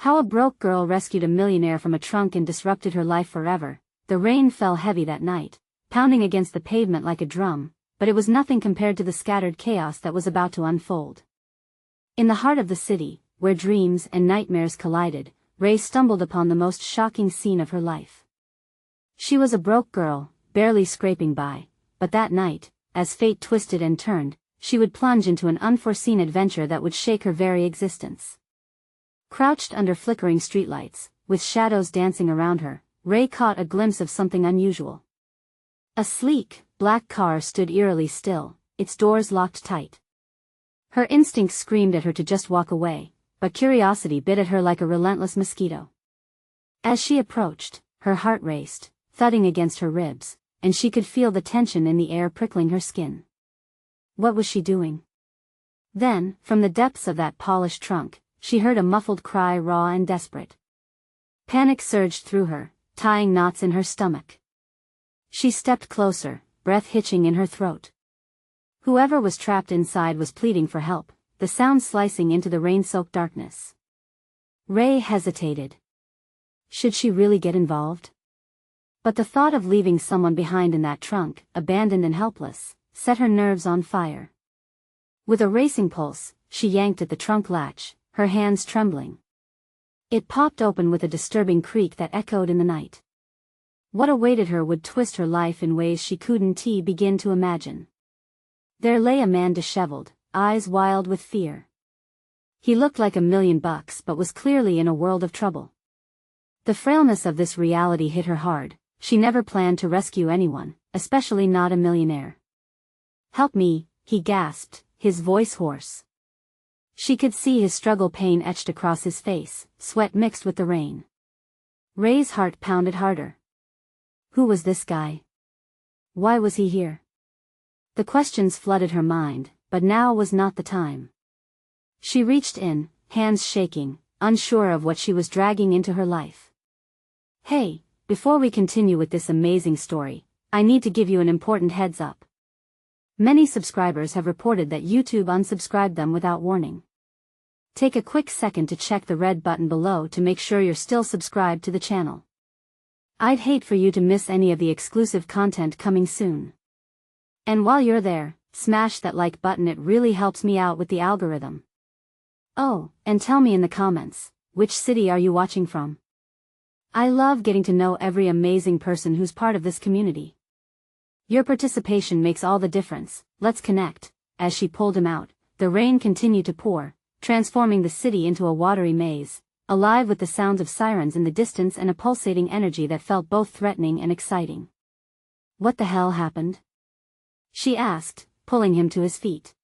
How a broke girl rescued a millionaire from a trunk and disrupted her life forever. The rain fell heavy that night, pounding against the pavement like a drum, but it was nothing compared to the scattered chaos that was about to unfold. In the heart of the city, where dreams and nightmares collided, Ray stumbled upon the most shocking scene of her life. She was a broke girl, barely scraping by, but that night, as fate twisted and turned, she would plunge into an unforeseen adventure that would shake her very existence. Crouched under flickering streetlights, with shadows dancing around her, Ray caught a glimpse of something unusual. A sleek, black car stood eerily still, its doors locked tight. Her instincts screamed at her to just walk away, but curiosity bit at her like a relentless mosquito. As she approached, her heart raced, thudding against her ribs, and she could feel the tension in the air prickling her skin. What was she doing? Then, from the depths of that polished trunk, she heard a muffled cry, raw and desperate. Panic surged through her, tying knots in her stomach. She stepped closer, breath hitching in her throat. Whoever was trapped inside was pleading for help, the sound slicing into the rain-soaked darkness. Ray hesitated. Should she really get involved? But the thought of leaving someone behind in that trunk, abandoned and helpless, set her nerves on fire. With a racing pulse, she yanked at the trunk latch, her hands trembling. It popped open with a disturbing creak that echoed in the night. What awaited her would twist her life in ways she couldn't begin to imagine. There lay a man disheveled, eyes wild with fear. He looked like $1,000,000 but was clearly in a world of trouble. The frailness of this reality hit her hard. She never planned to rescue anyone, especially not a millionaire. "Help me," he gasped, his voice hoarse. She could see his struggle, pain etched across his face, sweat mixed with the rain. Ray's heart pounded harder. Who was this guy? Why was he here? The questions flooded her mind, but now was not the time. She reached in, hands shaking, unsure of what she was dragging into her life. "Hey, before we continue with this amazing story, I need to give you an important heads up. Many subscribers have reported that YouTube unsubscribed them without warning. Take a quick second to check the red button below to make sure you're still subscribed to the channel. I'd hate for you to miss any of the exclusive content coming soon. And while you're there, smash that like button, it really helps me out with the algorithm. Oh, and tell me in the comments, which city are you watching from? I love getting to know every amazing person who's part of this community. Your participation makes all the difference. Let's connect." As she pulled him out, the rain continued to pour, transforming the city into a watery maze, alive with the sounds of sirens in the distance and a pulsating energy that felt both threatening and exciting. "What the hell happened?" she asked, pulling him to his feet.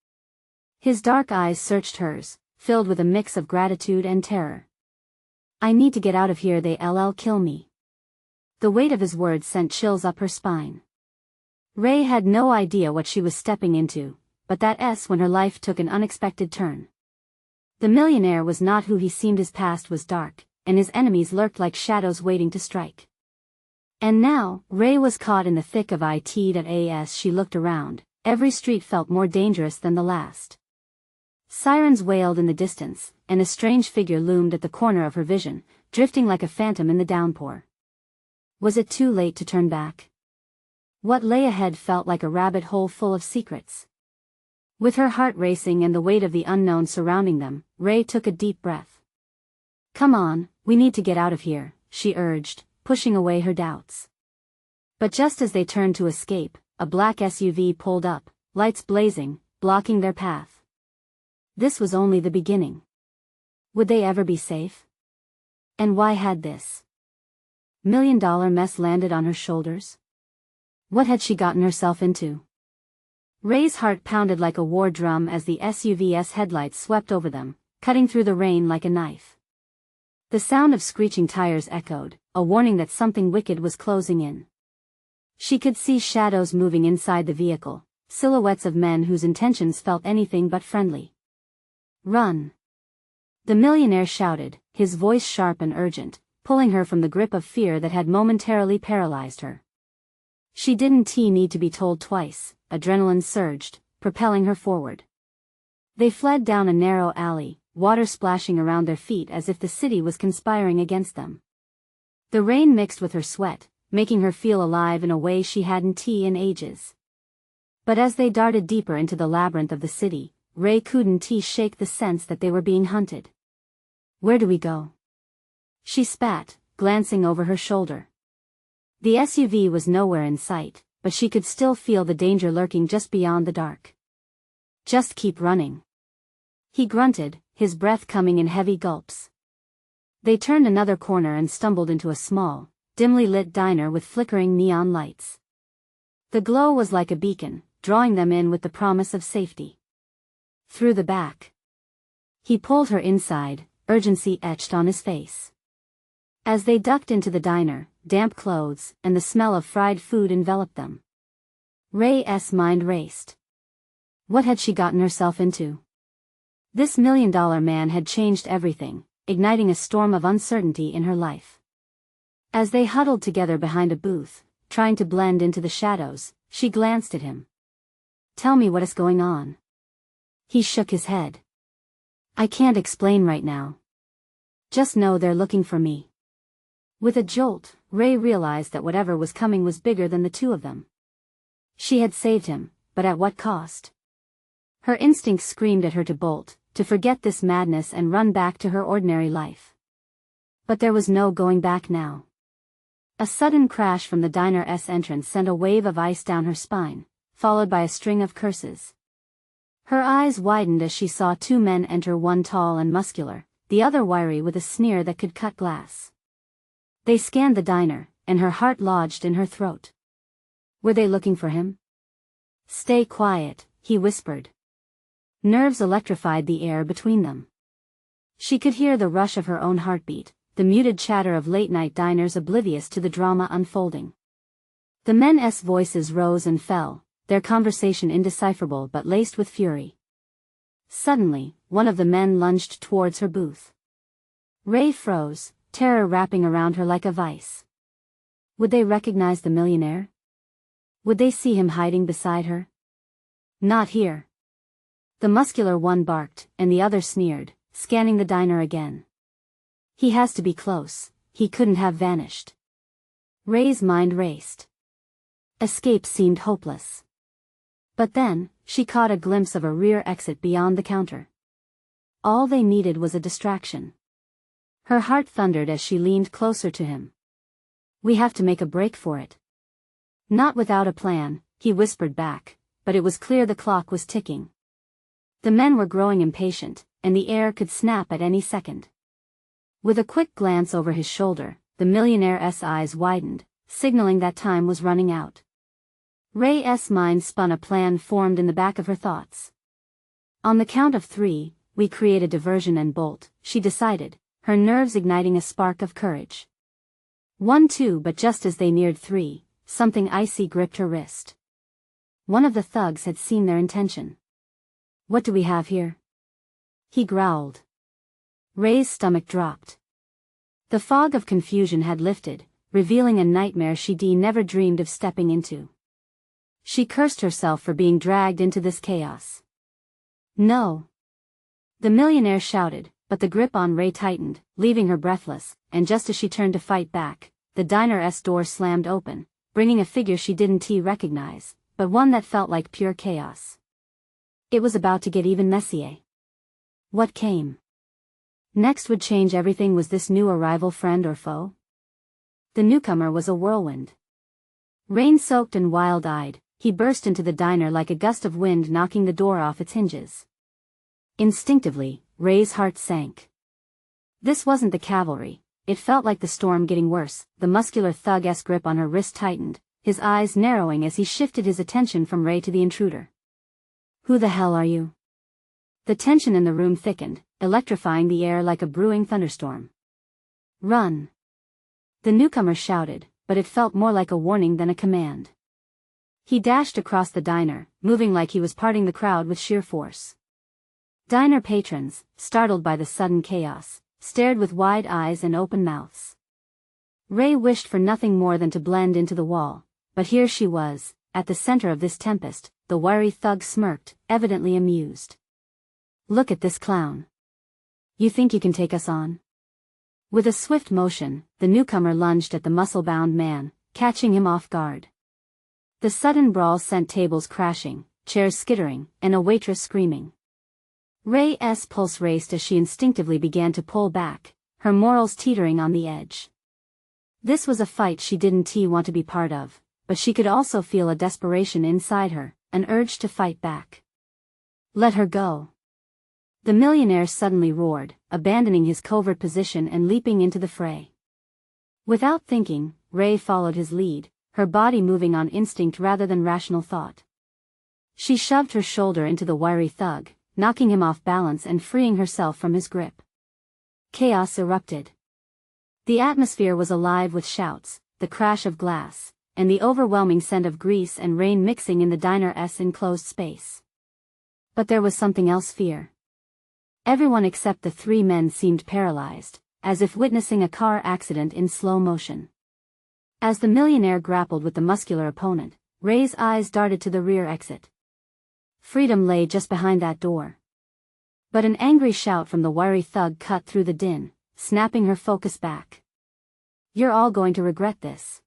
His dark eyes searched hers, filled with a mix of gratitude and terror. "I need to get out of here, they'll kill me." The weight of his words sent chills up her spine. Ray had no idea what she was stepping into, but that's when her life took an unexpected turn. The millionaire was not who he seemed. His past was dark, and his enemies lurked like shadows waiting to strike. And now, Ray was caught in the thick of it. As she looked around, every street felt more dangerous than the last. Sirens wailed in the distance, and a strange figure loomed at the corner of her vision, drifting like a phantom in the downpour. Was it too late to turn back? What lay ahead felt like a rabbit hole full of secrets. With her heart racing and the weight of the unknown surrounding them, Ray took a deep breath. "Come on, we need to get out of here," she urged, pushing away her doubts. But just as they turned to escape, a black SUV pulled up, lights blazing, blocking their path. This was only the beginning. Would they ever be safe? And why had this $1,000,000 mess landed on her shoulders? What had she gotten herself into? Ray's heart pounded like a war drum as the SUV's headlights swept over them, cutting through the rain like a knife. The sound of screeching tires echoed, a warning that something wicked was closing in. She could see shadows moving inside the vehicle, silhouettes of men whose intentions felt anything but friendly. "Run!" the millionaire shouted, his voice sharp and urgent, pulling her from the grip of fear that had momentarily paralyzed her. She didn't need to be told twice. Adrenaline surged, propelling her forward. They fled down a narrow alley, water splashing around their feet as if the city was conspiring against them. The rain mixed with her sweat, making her feel alive in a way she hadn't in ages. But as they darted deeper into the labyrinth of the city, Ray couldn't shake the sense that they were being hunted. "Where do we go?" she spat, glancing over her shoulder. The SUV was nowhere in sight, but she could still feel the danger lurking just beyond the dark. "Just keep running," he grunted, his breath coming in heavy gulps. They turned another corner and stumbled into a small, dimly lit diner with flickering neon lights. The glow was like a beacon, drawing them in with the promise of safety. Through the back. He pulled her inside, urgency etched on his face. As they ducked into the diner, damp clothes and the smell of fried food enveloped them. Ray's mind raced. What had she gotten herself into? This $1 million man had changed everything, igniting a storm of uncertainty in her life. As they huddled together behind a booth, trying to blend into the shadows, she glanced at him. "Tell me what is going on." He shook his head. "I can't explain right now. Just know they're looking for me." With a jolt, Ray realized that whatever was coming was bigger than the two of them. She had saved him, but at what cost? Her instincts screamed at her to bolt, to forget this madness and run back to her ordinary life. But there was no going back now. A sudden crash from the diner's entrance sent a wave of ice down her spine, followed by a string of curses. Her eyes widened as she saw two men enter, one tall and muscular, the other wiry with a sneer that could cut glass. They scanned the diner, and her heart lodged in her throat. Were they looking for him? "Stay quiet," he whispered. Nerves electrified the air between them. She could hear the rush of her own heartbeat, the muted chatter of late-night diners oblivious to the drama unfolding. The men's voices rose and fell, their conversation indecipherable but laced with fury. Suddenly, one of the men lunged towards her booth. Ray froze, terror wrapping around her like a vice. Would they recognize the millionaire? Would they see him hiding beside her? Not here. The muscular one barked, and the other sneered, scanning the diner again. He has to be close, he couldn't have vanished. Ray's mind raced. Escape seemed hopeless. But then, she caught a glimpse of a rear exit beyond the counter. All they needed was a distraction. Her heart thundered as she leaned closer to him. "We have to make a break for it." "Not without a plan," he whispered back, but it was clear the clock was ticking. The men were growing impatient, and the air could snap at any second. With a quick glance over his shoulder, the millionaire's eyes widened, signaling that time was running out. Ray's mind spun, a plan formed in the back of her thoughts. "On the count of 3, we create a diversion and bolt," she decided, her nerves igniting a spark of courage. 1, 2, but just as they neared 3, something icy gripped her wrist. One of the thugs had seen their intention. "What do we have here?" he growled. Ray's stomach dropped. The fog of confusion had lifted, revealing a nightmare she'd never dreamed of stepping into. She cursed herself for being dragged into this chaos. "No!" the millionaire shouted, but the grip on Ray tightened, leaving her breathless, and just as she turned to fight back, the diner's door slammed open, bringing a figure she didn't recognize, but one that felt like pure chaos. It was about to get even messier. What came next would change everything. Was this new arrival friend or foe? The newcomer was a whirlwind. Rain-soaked and wild-eyed, he burst into the diner like a gust of wind, knocking the door off its hinges. Instinctively, Ray's heart sank. This wasn't the cavalry, it felt like the storm getting worse. The muscular thug's grip on her wrist tightened, his eyes narrowing as he shifted his attention from Ray to the intruder. "Who the hell are you?" The tension in the room thickened, electrifying the air like a brewing thunderstorm. "Run!" the newcomer shouted, but it felt more like a warning than a command. He dashed across the diner, moving like he was parting the crowd with sheer force. Diner patrons, startled by the sudden chaos, stared with wide eyes and open mouths. Ray wished for nothing more than to blend into the wall, but here she was, at the center of this tempest. The wiry thug smirked, evidently amused. "Look at this clown. You think you can take us on? With a swift motion, the newcomer lunged at the muscle-bound man, catching him off guard. The sudden brawl sent tables crashing, chairs skittering, and a waitress screaming. Ray's pulse raced as she instinctively began to pull back, her morals teetering on the edge. This was a fight she didn't want to be part of, but she could also feel a desperation inside her, an urge to fight back. Let her go. The millionaire suddenly roared, abandoning his covert position and leaping into the fray. Without thinking, Ray followed his lead, her body moving on instinct rather than rational thought. She shoved her shoulder into the wiry thug, knocking him off balance and freeing herself from his grip. Chaos erupted. The atmosphere was alive with shouts, the crash of glass, and the overwhelming scent of grease and rain mixing in the diner's enclosed space. But there was something else: fear. Everyone except the three men seemed paralyzed, as if witnessing a car accident in slow motion. As the millionaire grappled with the muscular opponent, Ray's eyes darted to the rear exit. Freedom lay just behind that door. But an angry shout from the wiry thug cut through the din, snapping her focus back. You're all going to regret this,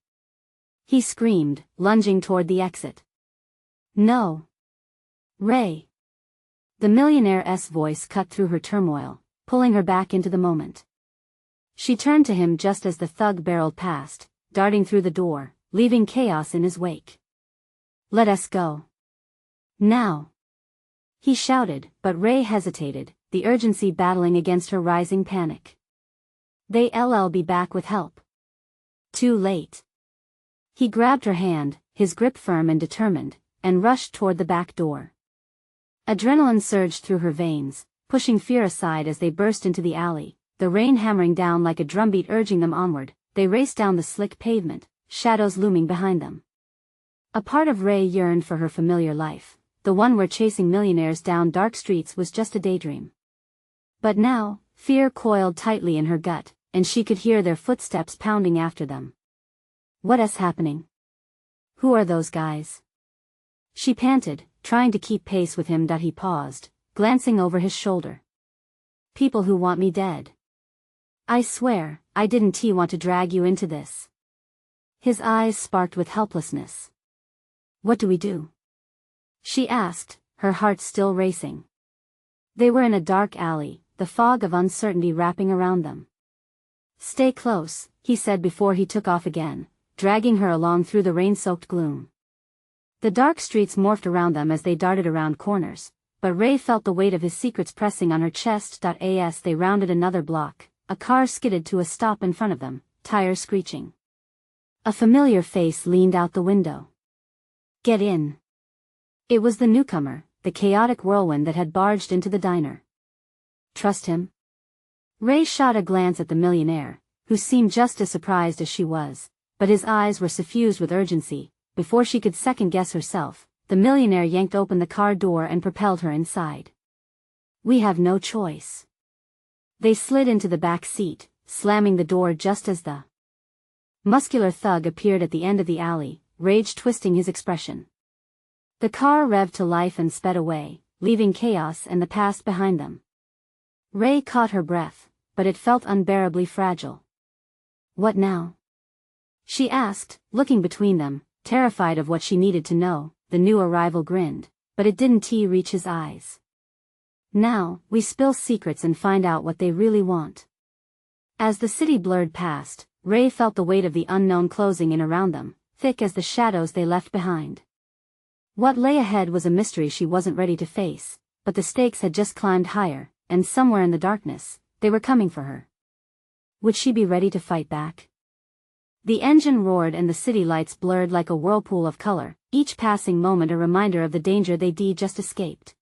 he screamed, lunging toward the exit. No. Ray. The millionaire's voice cut through her turmoil, pulling her back into the moment. She turned to him just as the thug barreled past, darting through the door, leaving chaos in his wake. Let us go. Now. He shouted, but Ray hesitated, the urgency battling against her rising panic. They'll be back with help. Too late. He grabbed her hand, his grip firm and determined, and rushed toward the back door. Adrenaline surged through her veins, pushing fear aside as they burst into the alley, the rain hammering down like a drumbeat urging them onward. They raced down the slick pavement, shadows looming behind them. A part of Ray yearned for her familiar life, the one where chasing millionaires down dark streets was just a daydream. But now, fear coiled tightly in her gut, and she could hear their footsteps pounding after them. What's happening? Who are those guys? She panted, trying to keep pace with him. He paused, glancing over his shoulder. People who want me dead. I swear, I didn't want to drag you into this. His eyes sparked with helplessness. What do we do? She asked, her heart still racing. They were in a dark alley, the fog of uncertainty wrapping around them. Stay close, he said before he took off again, dragging her along through the rain-soaked gloom. The dark streets morphed around them as they darted around corners, but Ray felt the weight of his secrets pressing on her chest. As they rounded another block, a car skidded to a stop in front of them, tires screeching. A familiar face leaned out the window. Get in. It was the newcomer, the chaotic whirlwind that had barged into the diner. Trust him? Ray shot a glance at the millionaire, who seemed just as surprised as she was, but his eyes were suffused with urgency. Before she could second-guess herself, the millionaire yanked open the car door and propelled her inside. We have no choice. They slid into the back seat, slamming the door just as the muscular thug appeared at the end of the alley, rage twisting his expression. The car revved to life and sped away, leaving chaos and the past behind them. Ray caught her breath, but it felt unbearably fragile. What now? She asked, looking between them, terrified of what she needed to know. The new arrival grinned, but it didn't reach his eyes. Now, we spill secrets and find out what they really want. As the city blurred past, Ray felt the weight of the unknown closing in around them, thick as the shadows they left behind. What lay ahead was a mystery she wasn't ready to face, but the stakes had just climbed higher, and somewhere in the darkness, they were coming for her. Would she be ready to fight back? The engine roared and the city lights blurred like a whirlpool of color, each passing moment a reminder of the danger they'd just escaped.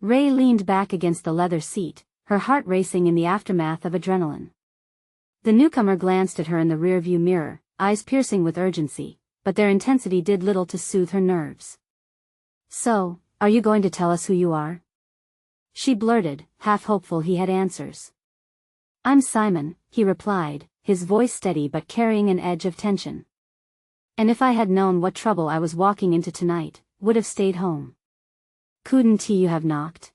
Ray leaned back against the leather seat, her heart racing in the aftermath of adrenaline. The newcomer glanced at her in the rearview mirror, eyes piercing with urgency, but their intensity did little to soothe her nerves. So, are you going to tell us who you are? She blurted, half hopeful he had answers. I'm Simon, he replied, his voice steady but carrying an edge of tension. And if I had known what trouble I was walking into tonight, would have stayed home. Couldn't you have knocked?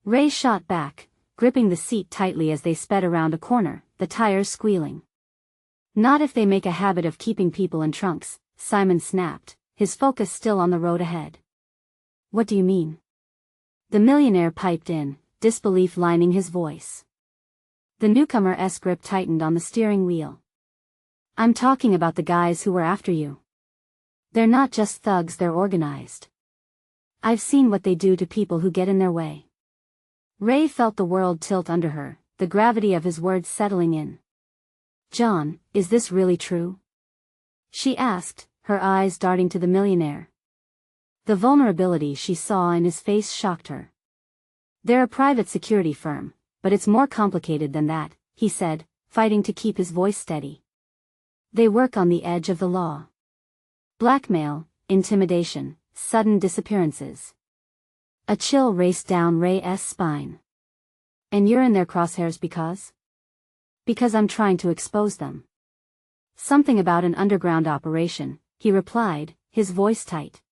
Ray shot back, gripping the seat tightly as they sped around a corner, the tires squealing. Not if they make a habit of keeping people in trunks, Simon snapped, his focus still on the road ahead. What do you mean? The millionaire piped in, disbelief lining his voice. The newcomer's grip tightened on the steering wheel. I'm talking about the guys who were after you. They're not just thugs, they're organized. I've seen what they do to people who get in their way. Ray felt the world tilt under her, the gravity of his words settling in. John, is this really true? She asked, her eyes darting to the millionaire. The vulnerability she saw in his face shocked her. They're a private security firm, but it's more complicated than that, he said, fighting to keep his voice steady. They work on the edge of the law. Blackmail, intimidation, sudden disappearances. A chill raced down Ray's spine. And you're in their crosshairs because? Because I'm trying to expose them. Something about an underground operation, he replied, his voice tight.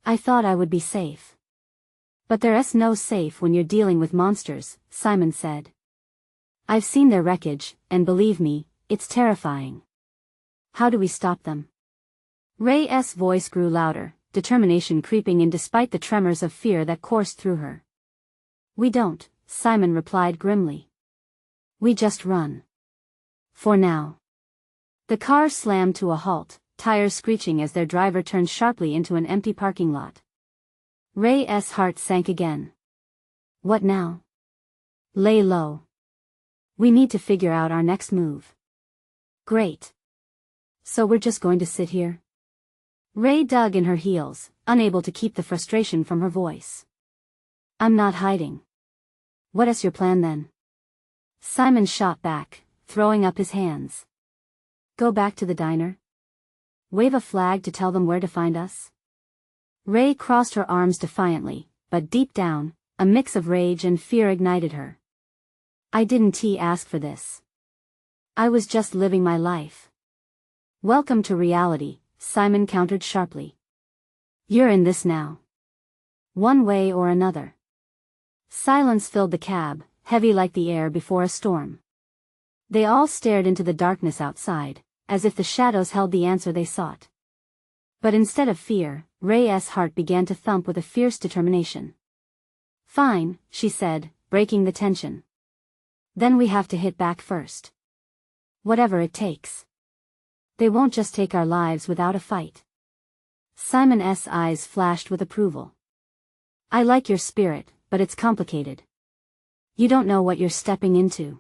I thought I would be safe. But there's no safe when you're dealing with monsters, Simon said. I've seen their wreckage, and believe me, it's terrifying. How do we stop them? Ray's voice grew louder, determination creeping in despite the tremors of fear that coursed through her. We don't, Simon replied grimly. We just run. For now. The car slammed to a halt, tires screeching as their driver turned sharply into an empty parking lot. Ray's heart sank again. What now? Lay low. We need to figure out our next move. Great. So we're just going to sit here? Ray dug in her heels, unable to keep the frustration from her voice. I'm not hiding. What is your plan then? Simon shot back, throwing up his hands. Go back to the diner? Wave a flag to tell them where to find us? Ray crossed her arms defiantly, but deep down, a mix of rage and fear ignited her. I didn't ask for this. I was just living my life. Welcome to reality, Simon countered sharply. You're in this now. One way or another. Silence filled the cab, heavy like the air before a storm. They all stared into the darkness outside, as if the shadows held the answer they sought. But instead of fear, Ray's heart began to thump with a fierce determination. Fine, she said, breaking the tension. Then we have to hit back first. Whatever it takes. They won't just take our lives without a fight. Simon's eyes flashed with approval. I like your spirit, but it's complicated. You don't know what you're stepping into.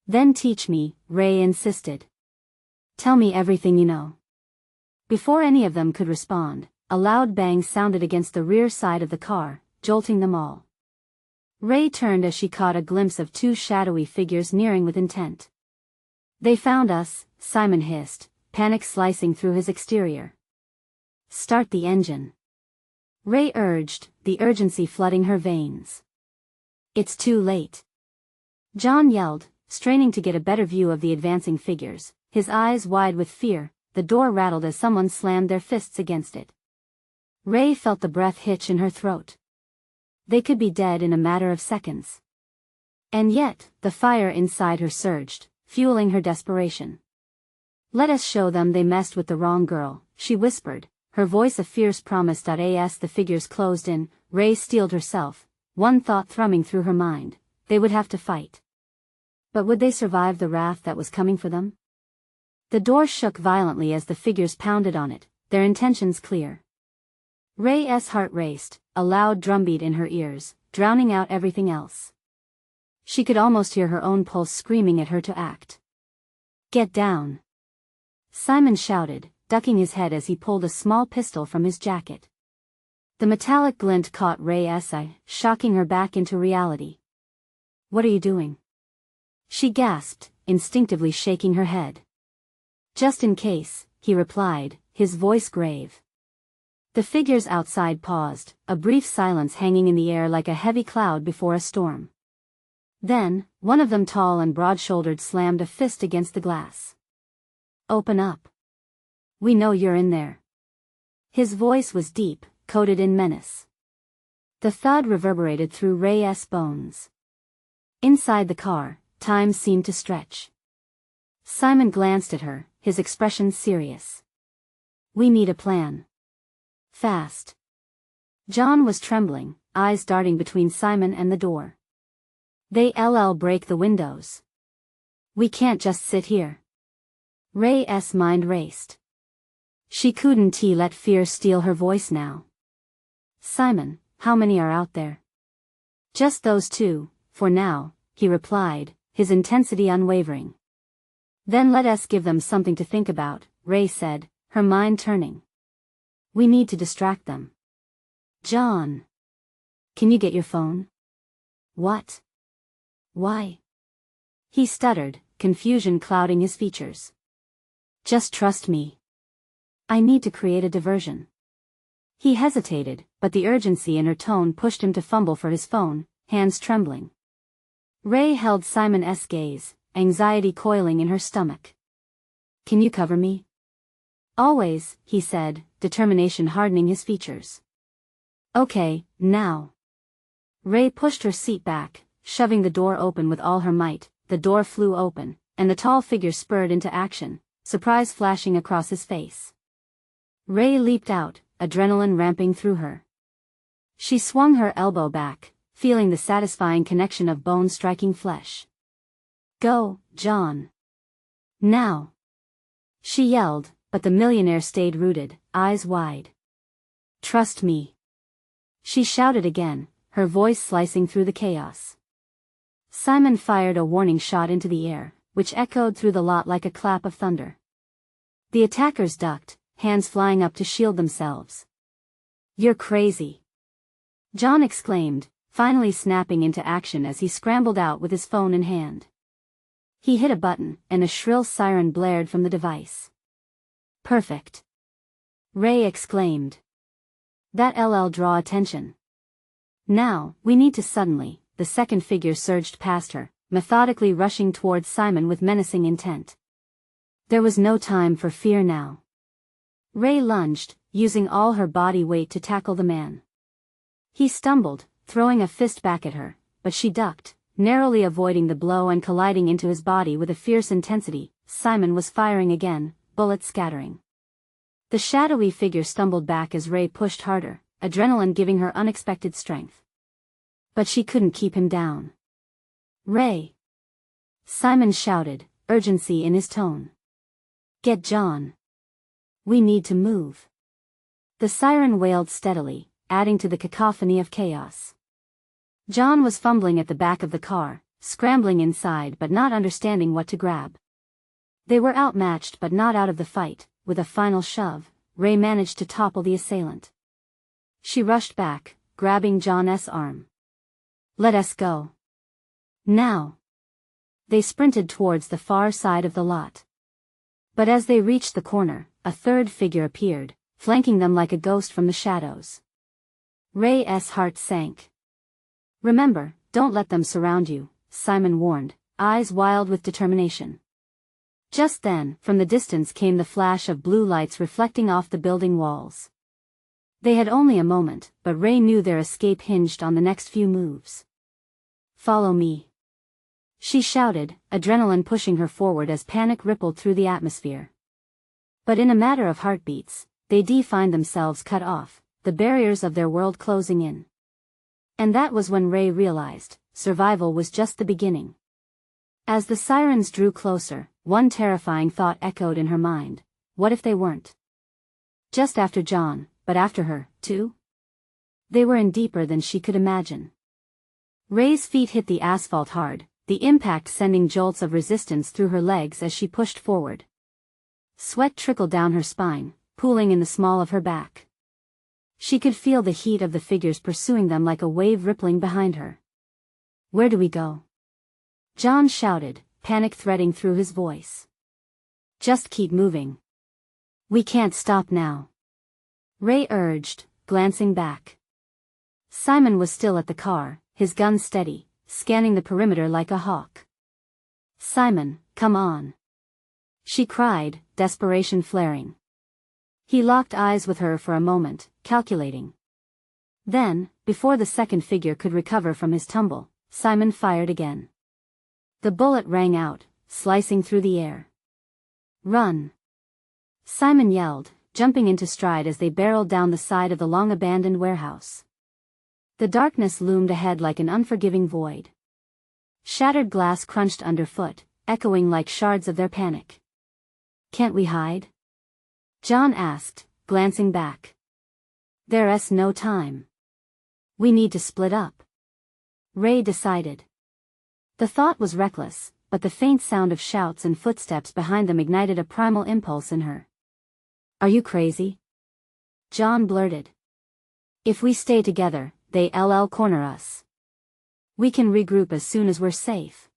Then teach me, Ray insisted. Tell me everything you know. Before any of them could respond, a loud bang sounded against the rear side of the car, jolting them all. Ray turned as she caught a glimpse of two shadowy figures nearing with intent. They found us, Simon hissed, panic slicing through his exterior. Start the engine. Ray urged, the urgency flooding her veins. It's too late. John yelled, straining to get a better view of the advancing figures, his eyes wide with fear. The door rattled as someone slammed their fists against it. Ray felt the breath hitch in her throat. They could be dead in a matter of seconds. And yet, the fire inside her surged, fueling her desperation. Let us show them they messed with the wrong girl, she whispered, her voice a fierce promise. As the figures closed in, Ray steeled herself, one thought thrumming through her mind: they would have to fight. But would they survive the wrath that was coming for them? The door shook violently as the figures pounded on it, their intentions clear. Ray's heart raced, a loud drumbeat in her ears, drowning out everything else. She could almost hear her own pulse screaming at her to act. Get down! Simon shouted, ducking his head as he pulled a small pistol from his jacket. The metallic glint caught Ray's eye, shocking her back into reality. What are you doing? She gasped, instinctively shaking her head. Just in case, he replied, his voice grave. The figures outside paused, a brief silence hanging in the air like a heavy cloud before a storm. Then, one of them, tall and broad-shouldered, slammed a fist against the glass. Open up. We know you're in there. His voice was deep, coated in menace. The thud reverberated through Ray's bones. Inside the car, time seemed to stretch. Simon glanced at her, his expression serious. We need a plan. Fast. John was trembling, eyes darting between Simon and the door. They'll break the windows. We can't just sit here. Ray's mind raced. She couldn't let fear steal her voice now. Simon, how many are out there? Just those two, for now, he replied, his intensity unwavering. Then let us give them something to think about, Ray said, her mind turning. We need to distract them. John. Can you get your phone? What? Why? He stuttered, confusion clouding his features. Just trust me. I need to create a diversion. He hesitated, but the urgency in her tone pushed him to fumble for his phone, hands trembling. Ray held Simon's gaze, anxiety coiling in her stomach. Can you cover me? Always, he said, determination hardening his features. Okay, now. Ray pushed her seat back, shoving the door open with all her might. The door flew open, and the tall figure spurred into action, surprise flashing across his face. Ray leaped out, adrenaline ramping through her. She swung her elbow back, feeling the satisfying connection of bone striking flesh. Go, John. Now. She yelled, but the millionaire stayed rooted, eyes wide. Trust me. She shouted again, her voice slicing through the chaos. Simon fired a warning shot into the air, which echoed through the lot like a clap of thunder. The attackers ducked, hands flying up to shield themselves. You're crazy. John exclaimed, finally snapping into action as he scrambled out with his phone in hand. He hit a button, and a shrill siren blared from the device. Perfect. Ray exclaimed. That'll draw attention. Now, we need to suddenly. The second figure surged past her, methodically rushing towards Simon with menacing intent. There was no time for fear now. Ray lunged, using all her body weight to tackle the man. He stumbled, throwing a fist back at her, but she ducked, narrowly avoiding the blow and colliding into his body with a fierce intensity. Simon was firing again, bullets scattering. The shadowy figure stumbled back as Ray pushed harder, adrenaline giving her unexpected strength. But she couldn't keep him down. Ray! Simon shouted, urgency in his tone. Get John. We need to move. The siren wailed steadily, adding to the cacophony of chaos. John was fumbling at the back of the car, scrambling inside but not understanding what to grab. They were outmatched but not out of the fight. With a final shove, Ray managed to topple the assailant. She rushed back, grabbing John's arm. Let us go. Now. They sprinted towards the far side of the lot. But as they reached the corner, a third figure appeared, flanking them like a ghost from the shadows. Ray's heart sank. Remember, don't let them surround you, Simon warned, eyes wild with determination. Just then, from the distance came the flash of blue lights reflecting off the building walls. They had only a moment, but Ray knew their escape hinged on the next few moves. Follow me. She shouted, adrenaline pushing her forward as panic rippled through the atmosphere. But in a matter of heartbeats, they'd find themselves cut off, the barriers of their world closing in. And that was when Ray realized, survival was just the beginning. As the sirens drew closer, one terrifying thought echoed in her mind. What if they weren't just after John, but after her, too? They were in deeper than she could imagine. Ray's feet hit the asphalt hard, the impact sending jolts of resistance through her legs as she pushed forward. Sweat trickled down her spine, pooling in the small of her back. She could feel the heat of the figures pursuing them like a wave rippling behind her. Where do we go? John shouted, panic threading through his voice. Just keep moving. We can't stop now. Ray urged, glancing back. Simon was still at the car, his gun steady, scanning the perimeter like a hawk. Simon, come on. She cried, desperation flaring. He locked eyes with her for a moment, calculating. Then, before the second figure could recover from his tumble, Simon fired again. The bullet rang out, slicing through the air. "Run!" Simon yelled, jumping into stride as they barreled down the side of the long-abandoned warehouse. The darkness loomed ahead like an unforgiving void. Shattered glass crunched underfoot, echoing like shards of their panic. "Can't we hide?" John asked, glancing back. "There's no time. We need to split up," Ray decided. The thought was reckless, but the faint sound of shouts and footsteps behind them ignited a primal impulse in her. "Are you crazy?" John blurted. "If we stay together, they'll corner us. We can regroup as soon as we're safe."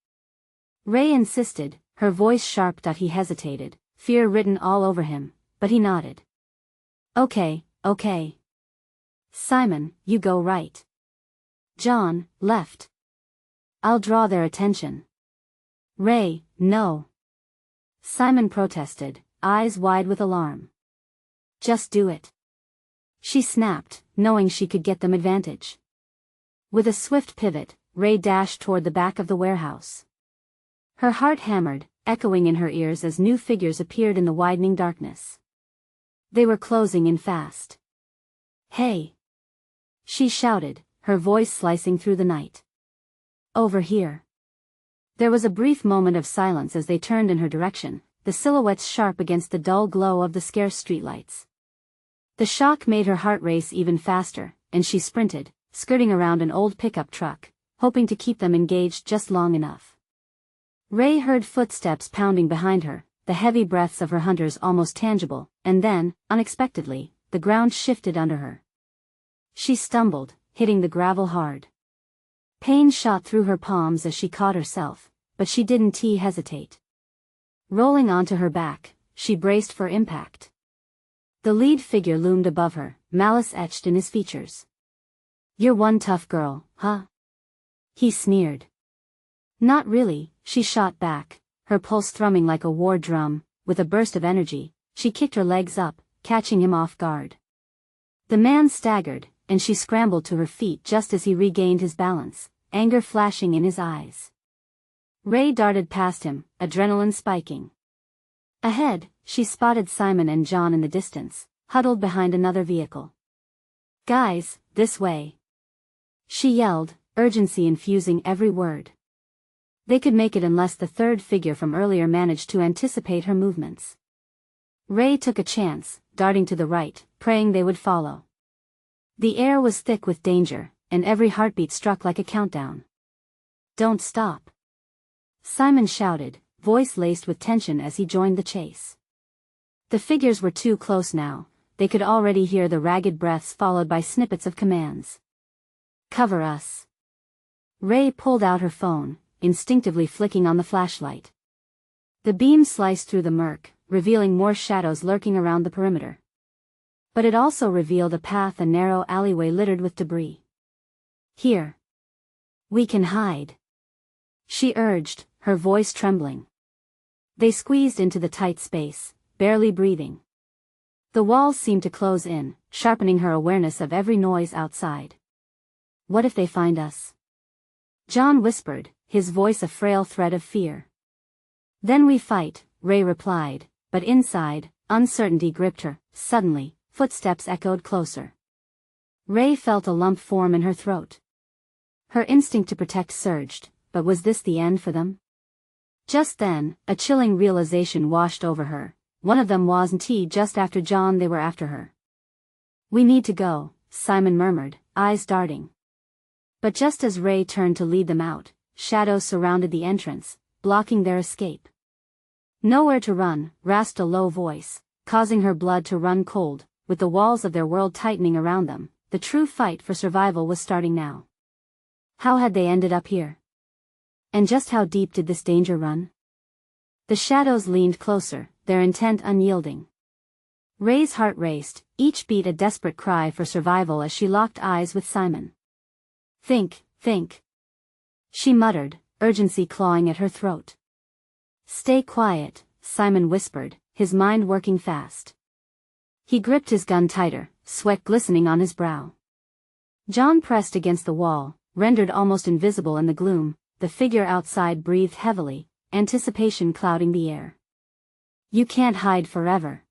Ray insisted, her voice sharp. He hesitated, fear written all over him, but he nodded. Okay. Simon, you go right. John, left. I'll draw their attention." "Ray, no." Simon protested, eyes wide with alarm. "Just do it," she snapped, knowing she could get them advantage. With a swift pivot, Ray dashed toward the back of the warehouse. Her heart hammered, echoing in her ears as new figures appeared in the widening darkness. They were closing in fast. "Hey!" she shouted, her voice slicing through the night. "Over here." There was a brief moment of silence as they turned in her direction, the silhouettes sharp against the dull glow of the scarce streetlights. The shock made her heart race even faster, and she sprinted, skirting around an old pickup truck, hoping to keep them engaged just long enough. Ray heard footsteps pounding behind her, the heavy breaths of her hunters almost tangible, and then, unexpectedly, the ground shifted under her. She stumbled, hitting the gravel hard. Pain shot through her palms as she caught herself, but she didn't hesitate. Rolling onto her back, she braced for impact. The lead figure loomed above her, malice etched in his features. "You're one tough girl, huh?" he sneered. "Not really," she shot back, her pulse thrumming like a war drum. With a burst of energy, she kicked her legs up, catching him off guard. The man staggered, and she scrambled to her feet just as he regained his balance, anger flashing in his eyes. Ray darted past him, adrenaline spiking. Ahead, she spotted Simon and John in the distance, huddled behind another vehicle. "Guys, this way!" she yelled, urgency infusing every word. They could make it unless the third figure from earlier managed to anticipate her movements. Ray took a chance, darting to the right, praying they would follow. The air was thick with danger, and every heartbeat struck like a countdown. "Don't stop!" Simon shouted, voice laced with tension as he joined the chase. The figures were too close now, they could already hear the ragged breaths followed by snippets of commands. "Cover us!" Ray pulled out her phone, instinctively flicking on the flashlight. The beam sliced through the murk, revealing more shadows lurking around the perimeter. But it also revealed a path, a narrow alleyway littered with debris. "Here. We can hide," she urged, her voice trembling. They squeezed into the tight space, barely breathing. The walls seemed to close in, sharpening her awareness of every noise outside. "What if they find us?" John whispered, his voice a frail thread of fear. "Then we fight," Ray replied, but inside, uncertainty gripped her. Suddenly, footsteps echoed closer. Ray felt a lump form in her throat. Her instinct to protect surged, but was this the end for them? Just then, a chilling realization washed over her. One of them wasn't just after John, they were after her. "We need to go," Simon murmured, eyes darting. But just as Ray turned to lead them out, shadows surrounded the entrance, blocking their escape. "Nowhere to run," rasped a low voice, causing her blood to run cold. With the walls of their world tightening around them, the true fight for survival was starting now. How had they ended up here? And just how deep did this danger run? The shadows leaned closer, their intent unyielding. Ray's heart raced, each beat a desperate cry for survival as she locked eyes with Simon. Think. She muttered, urgency clawing at her throat. "Stay quiet," Simon whispered, his mind working fast. He gripped his gun tighter, sweat glistening on his brow. John pressed against the wall, rendered almost invisible in the gloom. The figure outside breathed heavily, anticipation clouding the air. "You can't hide forever,"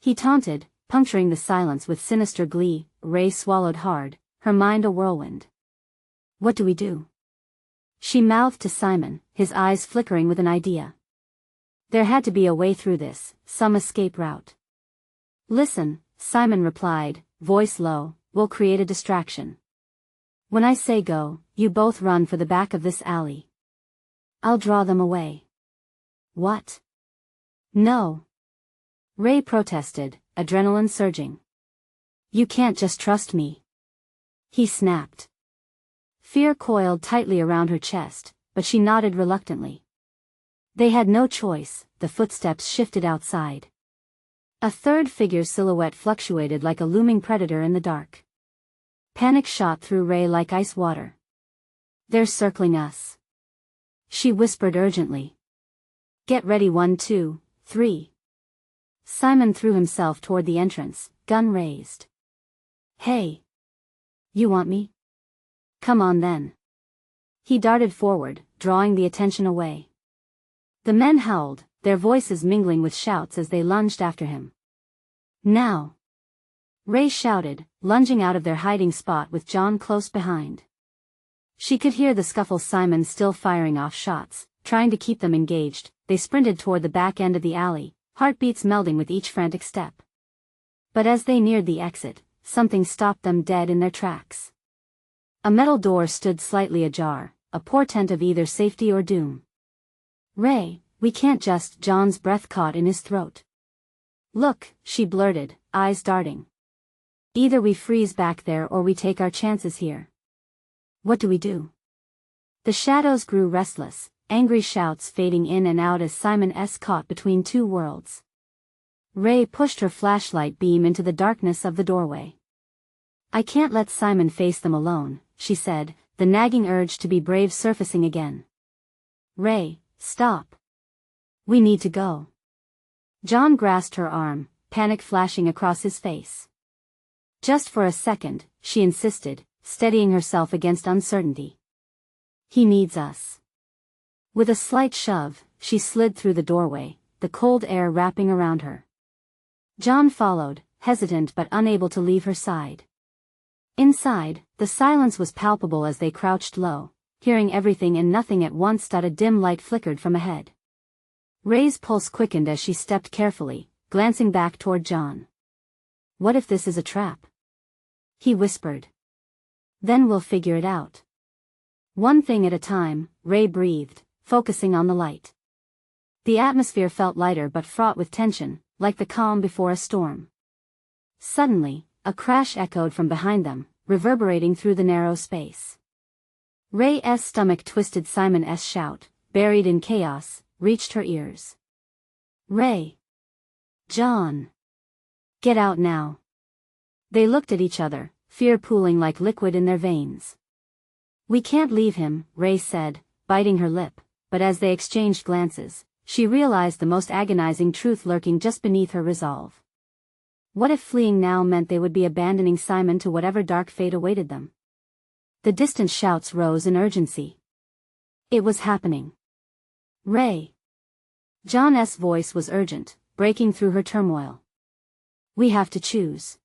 he taunted, puncturing the silence with sinister glee. Ray swallowed hard, her mind a whirlwind. "What do we do?" she mouthed to Simon, his eyes flickering with an idea. There had to be a way through this, some escape route. "Listen," Simon replied, voice low, "we'll create a distraction. When I say go, you both run for the back of this alley. I'll draw them away." "What?" "No," Ray protested, adrenaline surging. "You can't just trust me," he snapped. Fear coiled tightly around her chest, but she nodded reluctantly. They had no choice. The footsteps shifted outside. A third figure's silhouette fluctuated like a looming predator in the dark. Panic shot through Ray like ice water. "They're circling us," she whispered urgently. "Get ready, 1, 2, 3. Simon threw himself toward the entrance, gun raised. "Hey! You want me? Come on then." He darted forward, drawing the attention away. The men howled, their voices mingling with shouts as they lunged after him. "Now!" Ray shouted, lunging out of their hiding spot with John close behind. She could hear the scuffle, Simon still firing off shots, trying to keep them engaged. They sprinted toward the back end of the alley, heartbeats melding with each frantic step. But as they neared the exit, something stopped them dead in their tracks. A metal door stood slightly ajar, a portent of either safety or doom. "Ray, we can't just," John's breath caught in his throat. "Look," she blurted, eyes darting. "Either we freeze back there or we take our chances here." "What do we do?" The shadows grew restless, angry shouts fading in and out as Simon S. caught between two worlds. Ray pushed her flashlight beam into the darkness of the doorway. "I can't let Simon face them alone," she said, the nagging urge to be brave surfacing again. "Ray, stop. We need to go." John grasped her arm, panic flashing across his face. "Just for a second," she insisted, steadying herself against uncertainty. "He needs us." With a slight shove, she slid through the doorway, the cold air wrapping around her. John followed, hesitant but unable to leave her side. Inside, the silence was palpable as they crouched low, hearing everything and nothing at once. A dim light flickered from ahead. Ray's pulse quickened as she stepped carefully, glancing back toward John. "What if this is a trap?" he whispered. "Then we'll figure it out." "One thing at a time," Ray breathed, focusing on the light. The atmosphere felt lighter but fraught with tension, like the calm before a storm. Suddenly, a crash echoed from behind them, reverberating through the narrow space. Ray's stomach twisted. Simon S. shout, buried in chaos, reached her ears. "Ray! John! Get out now!" They looked at each other, fear pooling like liquid in their veins. "We can't leave him," Ray said, biting her lip, but as they exchanged glances, she realized the most agonizing truth lurking just beneath her resolve. What if fleeing now meant they would be abandoning Simon to whatever dark fate awaited them? The distant shouts rose in urgency. It was happening. "Ray!" John's voice was urgent, breaking through her turmoil. "We have to choose."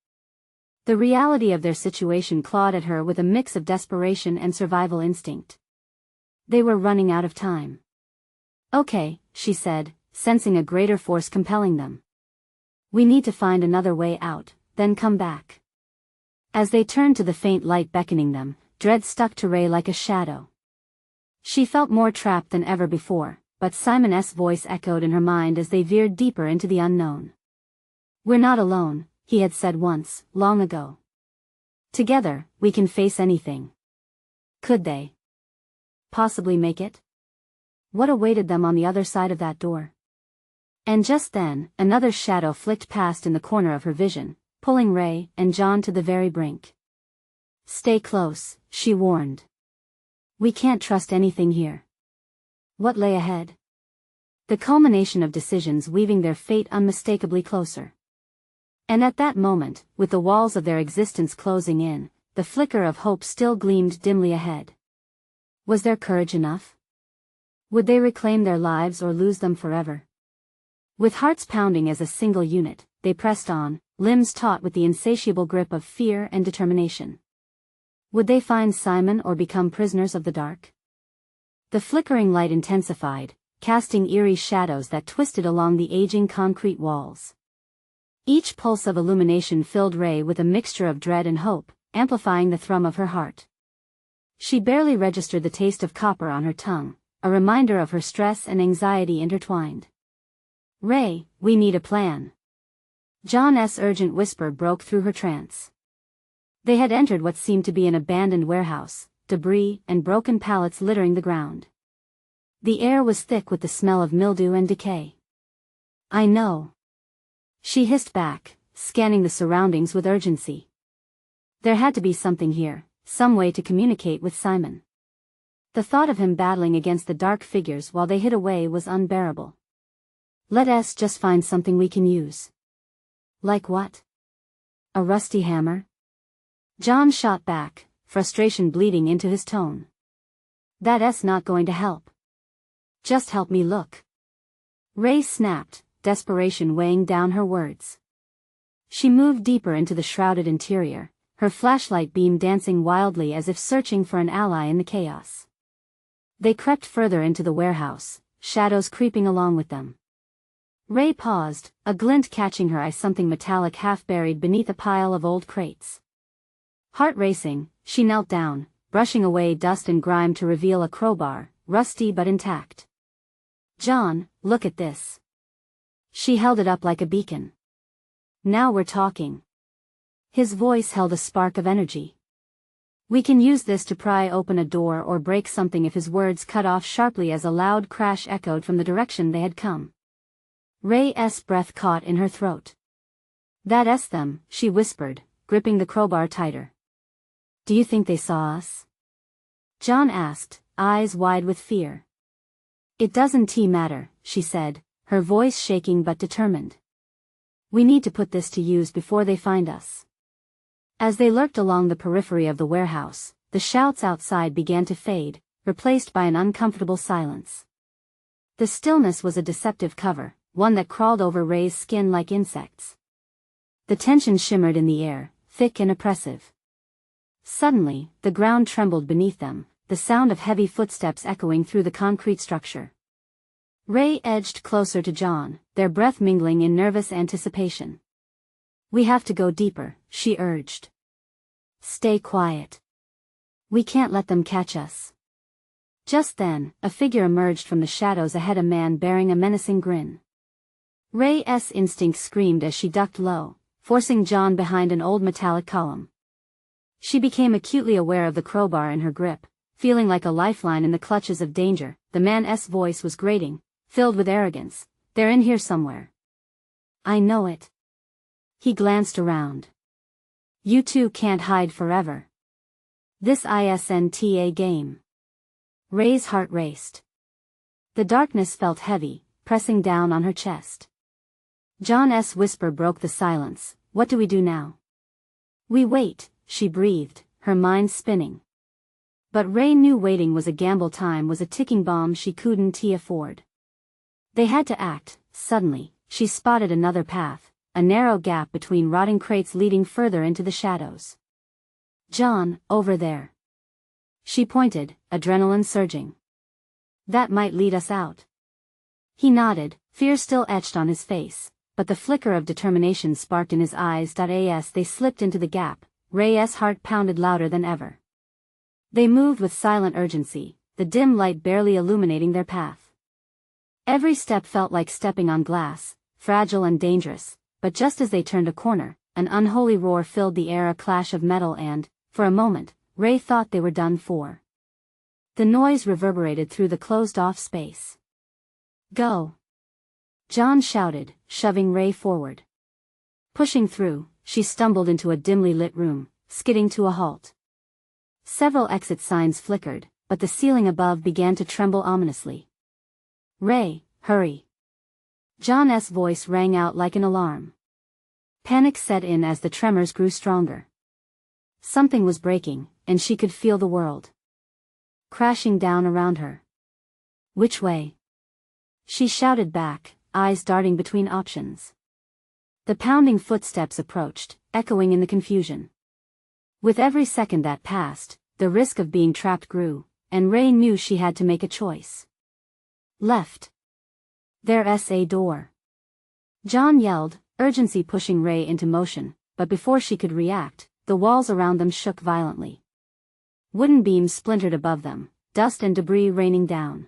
The reality of their situation clawed at her with a mix of desperation and survival instinct. They were running out of time. "Okay," she said, sensing a greater force compelling them. "We need to find another way out, then come back." As they turned to the faint light beckoning them, dread stuck to Ray like a shadow. She felt more trapped than ever before, but Simon's voice echoed in her mind as they veered deeper into the unknown. "We're not alone," he had said once, long ago. "Together, we can face anything." Could they possibly make it? What awaited them on the other side of that door? And just then, another shadow flicked past in the corner of her vision, pulling Ray and John to the very brink. "Stay close," she warned. "We can't trust anything here." What lay ahead? The culmination of decisions weaving their fate unmistakably closer. And at that moment, with the walls of their existence closing in, the flicker of hope still gleamed dimly ahead. Was there courage enough? Would they reclaim their lives or lose them forever? With hearts pounding as a single unit, they pressed on, limbs taut with the insatiable grip of fear and determination. Would they find Simon or become prisoners of the dark? The flickering light intensified, casting eerie shadows that twisted along the aging concrete walls. Each pulse of illumination filled Ray with a mixture of dread and hope, amplifying the thrum of her heart. She barely registered the taste of copper on her tongue, a reminder of her stress and anxiety intertwined. "Ray, we need a plan." John's urgent whisper broke through her trance. They had entered what seemed to be an abandoned warehouse, debris and broken pallets littering the ground. The air was thick with the smell of mildew and decay. "I know," she hissed back, scanning the surroundings with urgency. There had to be something here, some way to communicate with Simon. The thought of him battling against the dark figures while they hid away was unbearable. "Let us just find something we can use." "Like what? A rusty hammer?" John shot back, frustration bleeding into his tone. "That's not going to help. Just help me look." Ray snapped, desperation weighing down her words. She moved deeper into the shrouded interior, her flashlight beam dancing wildly as if searching for an ally in the chaos. They crept further into the warehouse, shadows creeping along with them. Ray paused, a glint catching her eye, something metallic half buried beneath a pile of old crates. Heart racing, she knelt down, brushing away dust and grime to reveal a crowbar, rusty but intact. "John, look at this." She held it up like a beacon. "Now we're talking." His voice held a spark of energy. "We can use this to pry open a door or break something." If his words cut off sharply as a loud crash echoed from the direction they had come. Ray's breath caught in her throat. "That's them," she whispered, gripping the crowbar tighter. "Do you think they saw us?" John asked, eyes wide with fear. "It doesn't matter," she said, her voice shaking but determined. "We need to put this to use before they find us." As they lurked along the periphery of the warehouse, the shouts outside began to fade, replaced by an uncomfortable silence. The stillness was a deceptive cover, one that crawled over Ray's skin like insects. The tension shimmered in the air, thick and oppressive. Suddenly, the ground trembled beneath them, the sound of heavy footsteps echoing through the concrete structure. Ray edged closer to John, their breath mingling in nervous anticipation. "We have to go deeper," she urged. "Stay quiet. We can't let them catch us." Just then, a figure emerged from the shadows ahead, a man bearing a menacing grin. Ray's instinct screamed as she ducked low, forcing John behind an old metallic column. She became acutely aware of the crowbar in her grip, feeling like a lifeline in the clutches of danger. The man's voice was grating, filled with arrogance. "They're in here somewhere." "I know it." He glanced around. "You two can't hide forever. This isn't a game." Ray's heart raced. The darkness felt heavy, pressing down on her chest. John's whisper broke the silence. "What do we do now?" "We wait," she breathed, her mind spinning. But Ray knew waiting was a gamble. Time was a ticking bomb she couldn't afford. They had to act. Suddenly, she spotted another path, a narrow gap between rotting crates leading further into the shadows. "John, over there." She pointed, adrenaline surging. "That might lead us out." He nodded, fear still etched on his face, but the flicker of determination sparked in his eyes. As they slipped into the gap, Ray's heart pounded louder than ever. They moved with silent urgency, the dim light barely illuminating their path. Every step felt like stepping on glass, fragile and dangerous, but just as they turned a corner, an unholy roar filled the air, a clash of metal, and, for a moment, Ray thought they were done for. The noise reverberated through the closed-off space. "Go!" John shouted, shoving Ray forward. Pushing through, she stumbled into a dimly lit room, skidding to a halt. Several exit signs flickered, but the ceiling above began to tremble ominously. "Ray, hurry!" John's voice rang out like an alarm. Panic set in as the tremors grew stronger. Something was breaking, and she could feel the world crashing down around her. Which way? She shouted back, eyes darting between options. The pounding footsteps approached, echoing in the confusion. With every second that passed, the risk of being trapped grew, and Ray knew she had to make a choice. Left. There's a door. John yelled, urgency pushing Ray into motion, but before she could react, the walls around them shook violently. Wooden beams splintered above them, dust and debris raining down.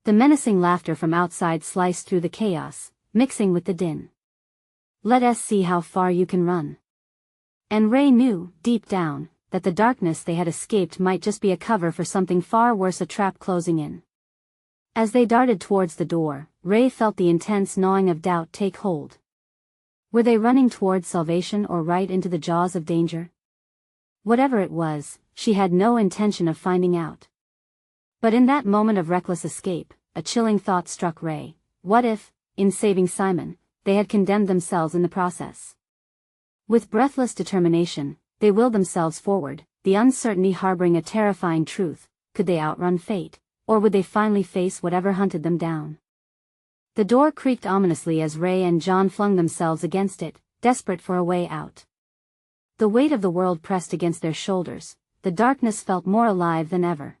The menacing laughter from outside sliced through the chaos, mixing with the din. Let us see how far you can run. And Ray knew, deep down, that the darkness they had escaped might just be a cover for something far worse, a trap closing in. As they darted towards the door, Ray felt the intense gnawing of doubt take hold. Were they running towards salvation or right into the jaws of danger? Whatever it was, she had no intention of finding out. But in that moment of reckless escape, a chilling thought struck Ray. What if, in saving Simon, they had condemned themselves in the process? With breathless determination, they willed themselves forward, the uncertainty harboring a terrifying truth: could they outrun fate, or would they finally face whatever hunted them down? The door creaked ominously as Ray and John flung themselves against it, desperate for a way out. The weight of the world pressed against their shoulders, the darkness felt more alive than ever.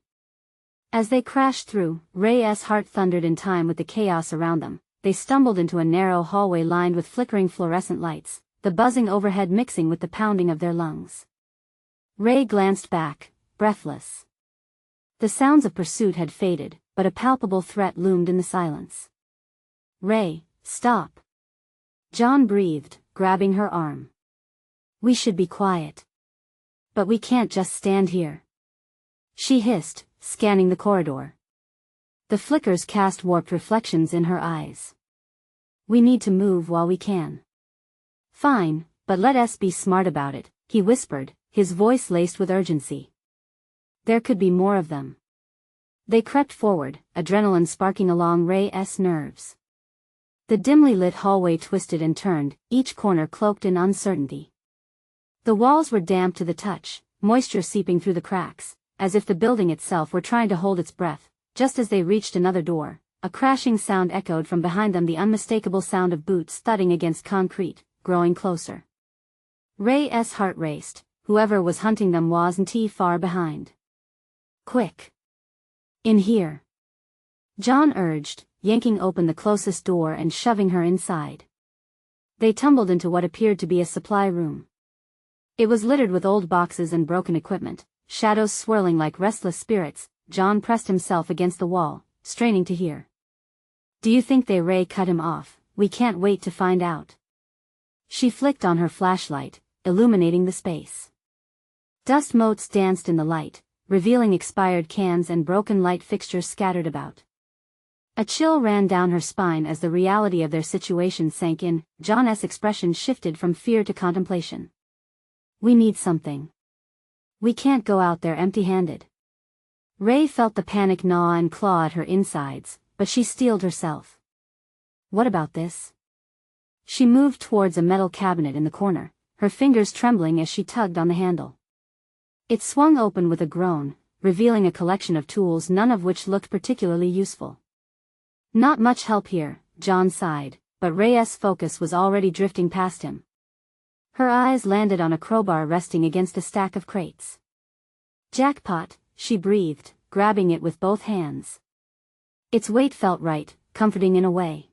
As they crashed through, Ray's heart thundered in time with the chaos around them. They stumbled into a narrow hallway lined with flickering fluorescent lights, the buzzing overhead mixing with the pounding of their lungs. Ray glanced back, breathless. The sounds of pursuit had faded, but a palpable threat loomed in the silence. Ray, stop. John breathed, grabbing her arm. We should be quiet. But we can't just stand here. She hissed, scanning the corridor. The flickers cast warped reflections in her eyes. We need to move while we can. Fine, but let us be smart about it, he whispered, his voice laced with urgency. There could be more of them. They crept forward, adrenaline sparking along Ray's nerves. The dimly lit hallway twisted and turned, each corner cloaked in uncertainty. The walls were damp to the touch, moisture seeping through the cracks, as if the building itself were trying to hold its breath. Just as they reached another door, a crashing sound echoed from behind them, the unmistakable sound of boots thudding against concrete, growing closer. Ray's heart raced. Whoever was hunting them wasn't far behind. Quick! In here! John urged, yanking open the closest door and shoving her inside. They tumbled into what appeared to be a supply room. It was littered with old boxes and broken equipment, shadows swirling like restless spirits. John pressed himself against the wall, straining to hear. Do you think Ray cut him off? We can't wait to find out. She flicked on her flashlight, illuminating the space. Dust motes danced in the light, revealing expired cans and broken light fixtures scattered about. A chill ran down her spine as the reality of their situation sank in. John's expression shifted from fear to contemplation. We need something. We can't go out there empty-handed. Ray felt the panic gnaw and claw at her insides, but she steeled herself. What about this? She moved towards a metal cabinet in the corner, her fingers trembling as she tugged on the handle. It swung open with a groan, revealing a collection of tools, none of which looked particularly useful. Not much help here, John sighed, but Ray's focus was already drifting past him. Her eyes landed on a crowbar resting against a stack of crates. Jackpot, she breathed, grabbing it with both hands. Its weight felt right, comforting in a way.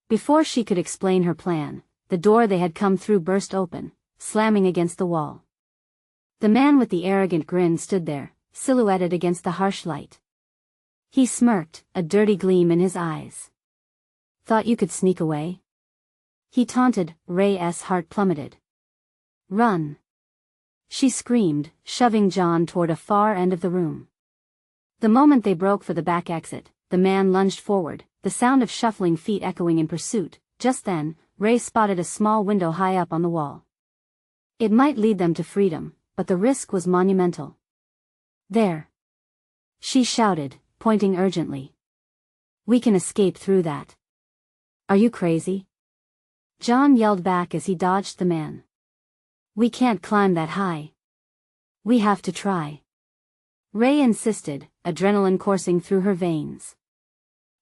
Before she could explain her plan, the door they had come through burst open, slamming against the wall. The man with the arrogant grin stood there, silhouetted against the harsh light. He smirked, a dirty gleam in his eyes. Thought you could sneak away? He taunted. Ray's heart plummeted. Run! She screamed, shoving John toward a far end of the room. The moment they broke for the back exit, the man lunged forward, the sound of shuffling feet echoing in pursuit. Just then, Ray spotted a small window high up on the wall. It might lead them to freedom, but the risk was monumental. There! She shouted, pointing urgently. We can escape through that. Are you crazy? John yelled back as he dodged the man. We can't climb that high. We have to try. Ray insisted, adrenaline coursing through her veins.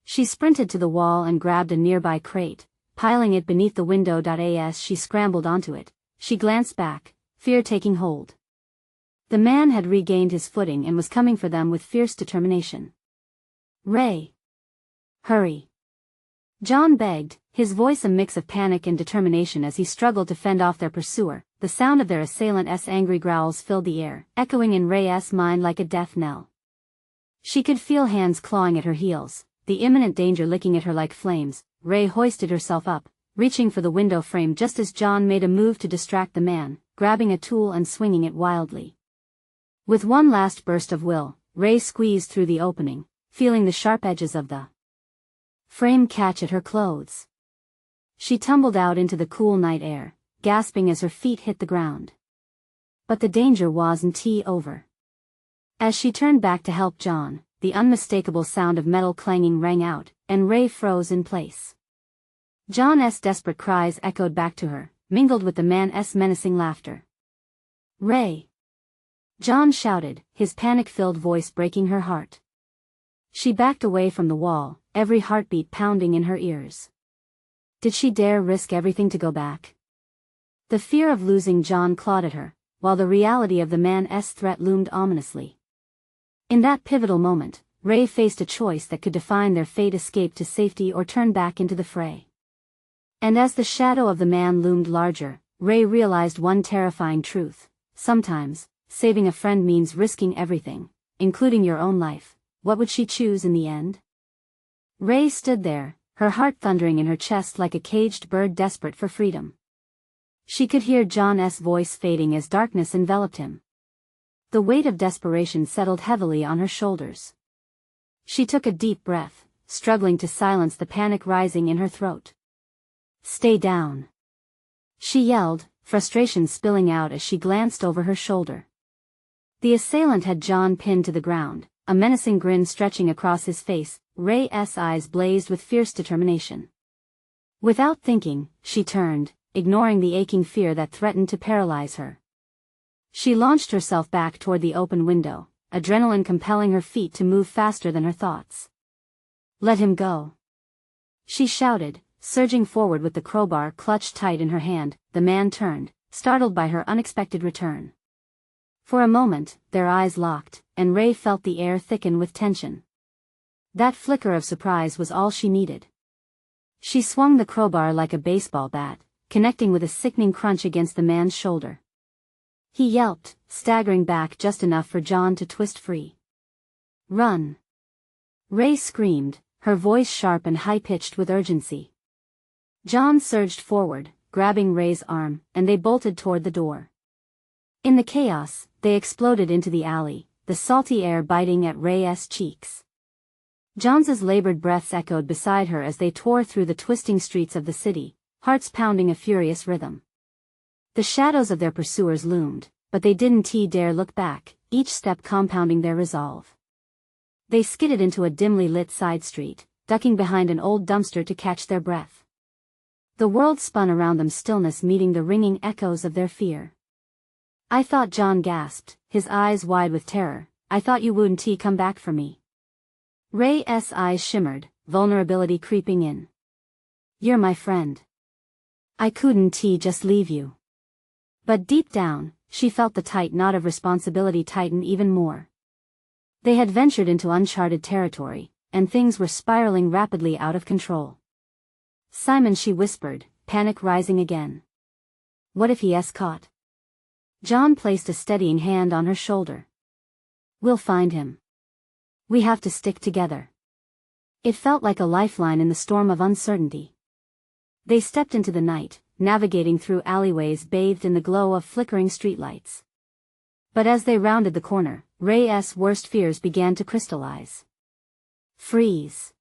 She sprinted to the wall and grabbed a nearby crate, piling it beneath the window. As she scrambled onto it, she glanced back, fear taking hold. The man had regained his footing and was coming for them with fierce determination. Ray! Hurry! John begged, his voice a mix of panic and determination as he struggled to fend off their pursuer. The sound of their assailant's angry growls filled the air, echoing in Ray's mind like a death knell. She could feel hands clawing at her heels, the imminent danger licking at her like flames. Ray hoisted herself up, reaching for the window frame just as John made a move to distract the man, grabbing a tool and swinging it wildly. With one last burst of will, Ray squeezed through the opening, feeling the sharp edges of the frame catch at her clothes. She tumbled out into the cool night air, gasping as her feet hit the ground. But the danger wasn't over. As she turned back to help John, the unmistakable sound of metal clanging rang out, and Ray froze in place. John's desperate cries echoed back to her, mingled with the man's menacing laughter. Ray! John shouted, his panic-filled voice breaking her heart. She backed away from the wall, every heartbeat pounding in her ears. Did she dare risk everything to go back? The fear of losing John clawed at her, while the reality of the man's threat loomed ominously. In that pivotal moment, Ray faced a choice that could define their fate: escape to safety or turn back into the fray. And as the shadow of the man loomed larger, Ray realized one terrifying truth: sometimes, saving a friend means risking everything, including your own life. What would she choose in the end? Ray stood there, her heart thundering in her chest like a caged bird desperate for freedom. She could hear John's voice fading as darkness enveloped him. The weight of desperation settled heavily on her shoulders. She took a deep breath, struggling to silence the panic rising in her throat. Stay down! She yelled, frustration spilling out as she glanced over her shoulder. The assailant had John pinned to the ground, a menacing grin stretching across his face. Ray's eyes blazed with fierce determination. Without thinking, she turned, ignoring the aching fear that threatened to paralyze her. She launched herself back toward the open window, adrenaline compelling her feet to move faster than her thoughts. Let him go! She shouted, surging forward with the crowbar clutched tight in her hand. The man turned, startled by her unexpected return. For a moment, their eyes locked, and Ray felt the air thicken with tension. That flicker of surprise was all she needed. She swung the crowbar like a baseball bat, connecting with a sickening crunch against the man's shoulder. He yelped, staggering back just enough for John to twist free. Run! Ray screamed, her voice sharp and high-pitched with urgency. John surged forward, grabbing Ray's arm, and they bolted toward the door. In the chaos, they exploded into the alley, the salty air biting at Ray's cheeks. John's labored breaths echoed beside her as they tore through the twisting streets of the city, hearts pounding a furious rhythm. The shadows of their pursuers loomed, but they didn't dare look back, each step compounding their resolve. They skidded into a dimly lit side street, ducking behind an old dumpster to catch their breath. The world spun around them, stillness meeting the ringing echoes of their fear. I thought, John gasped, his eyes wide with terror, I thought you wouldn't come back for me. Ray's eyes shimmered, vulnerability creeping in. You're my friend. I couldn't just leave you. But deep down, she felt the tight knot of responsibility tighten even more. They had ventured into uncharted territory, and things were spiraling rapidly out of control. Simon, she whispered, panic rising again. What if he's caught? John placed a steadying hand on her shoulder. We'll find him. We have to stick together. It felt like a lifeline in the storm of uncertainty. They stepped into the night, navigating through alleyways bathed in the glow of flickering streetlights. But as they rounded the corner, Ray's worst fears began to crystallize. Freeze!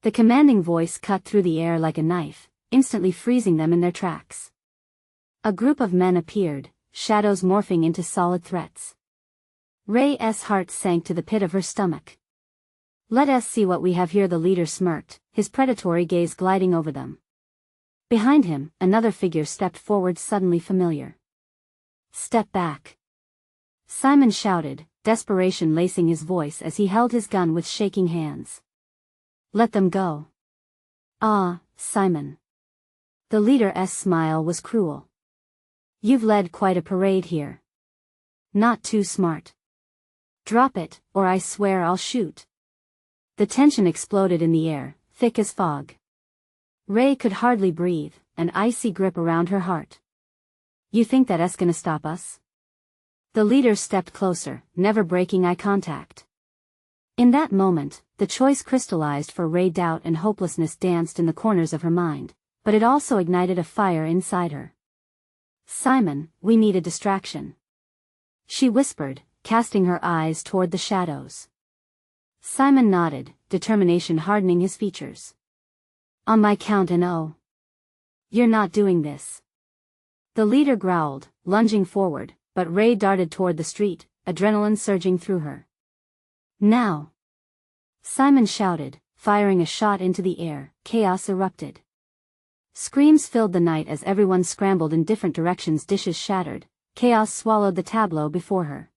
The commanding voice cut through the air like a knife, instantly freezing them in their tracks. A group of men appeared, shadows morphing into solid threats. Ray's heart sank to the pit of her stomach. Let us see what we have here, the leader smirked, his predatory gaze gliding over them. Behind him, another figure stepped forward, suddenly familiar. Step back. Simon shouted, desperation lacing his voice as he held his gun with shaking hands. Let them go. Ah, Simon. The leader's smile was cruel. You've led quite a parade here. Not too smart. Drop it, or I swear I'll shoot. The tension exploded in the air, thick as fog. Ray could hardly breathe, an icy grip around her heart. You think that's gonna stop us? The leader stepped closer, never breaking eye contact. In that moment, the choice crystallized for Ray. Doubt and hopelessness danced in the corners of her mind, but it also ignited a fire inside her. Simon, we need a distraction. She whispered, casting her eyes toward the shadows. Simon nodded, determination hardening his features. On my count and oh. You're not doing this. The leader growled, lunging forward, but Ray darted toward the street, adrenaline surging through her. Now! Simon shouted, firing a shot into the air. Chaos erupted. Screams filled the night as everyone scrambled in different directions. Dishes shattered. Chaos swallowed the tableau before her.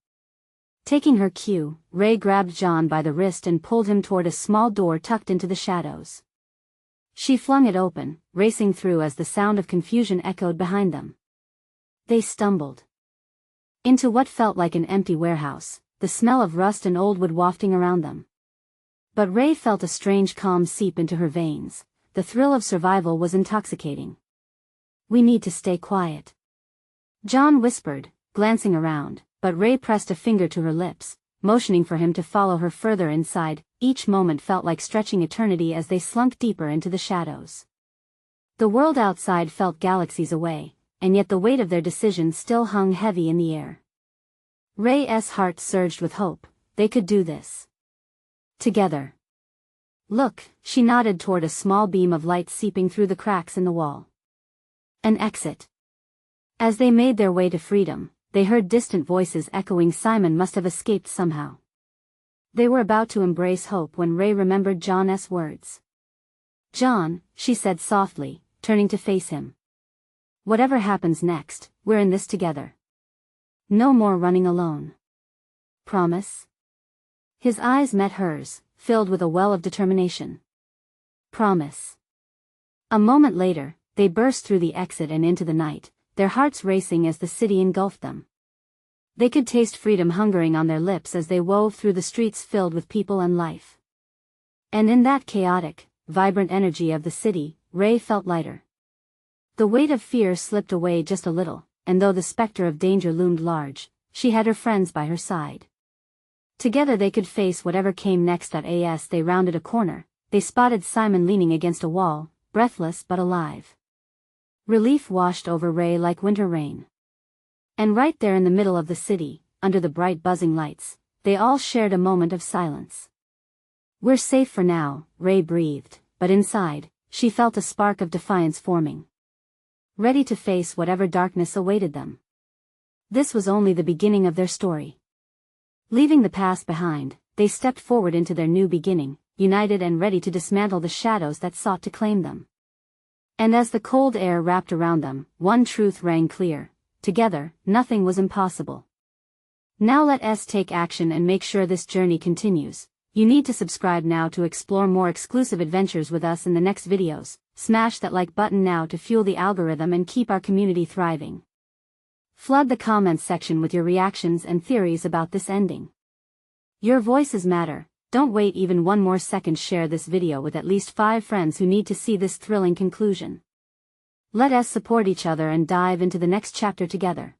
Taking her cue, Ray grabbed John by the wrist and pulled him toward a small door tucked into the shadows. She flung it open, racing through as the sound of confusion echoed behind them. They stumbled into what felt like an empty warehouse, the smell of rust and old wood wafting around them. But Ray felt a strange calm seep into her veins. The thrill of survival was intoxicating. We need to stay quiet. John whispered, glancing around, but Ray pressed a finger to her lips, motioning for him to follow her further inside. Each moment felt like stretching eternity as they slunk deeper into the shadows. The world outside felt galaxies away, and yet the weight of their decision still hung heavy in the air. Ray's heart surged with hope. They could do this. Together. Look, she nodded toward a small beam of light seeping through the cracks in the wall. An exit. As they made their way to freedom, they heard distant voices echoing. Simon must have escaped somehow. They were about to embrace hope when Ray remembered John's words. John, she said softly, turning to face him. Whatever happens next, we're in this together. No more running alone. Promise? His eyes met hers, filled with a well of determination. Promise. A moment later, they burst through the exit and into the night, their hearts racing as the city engulfed them. They could taste freedom hungering on their lips as they wove through the streets filled with people and life. And in that chaotic, vibrant energy of the city, Ray felt lighter. The weight of fear slipped away just a little, and though the specter of danger loomed large, she had her friends by her side. Together they could face whatever came next. As they rounded a corner, they spotted Simon leaning against a wall, breathless but alive. Relief washed over Ray like winter rain. And right there in the middle of the city, under the bright buzzing lights, they all shared a moment of silence. We're safe for now, Ray breathed, but inside, she felt a spark of defiance forming. Ready to face whatever darkness awaited them. This was only the beginning of their story. Leaving the past behind, they stepped forward into their new beginning, united and ready to dismantle the shadows that sought to claim them. And as the cold air wrapped around them, one truth rang clear. Together, nothing was impossible. Now let us take action and make sure this journey continues. You need to subscribe now to explore more exclusive adventures with us in the next videos. Smash that like button now to fuel the algorithm and keep our community thriving. Flood the comments section with your reactions and theories about this ending. Your voices matter. Don't wait even one more second. Share this video with at least 5 friends who need to see this thrilling conclusion. Let us support each other and dive into the next chapter together.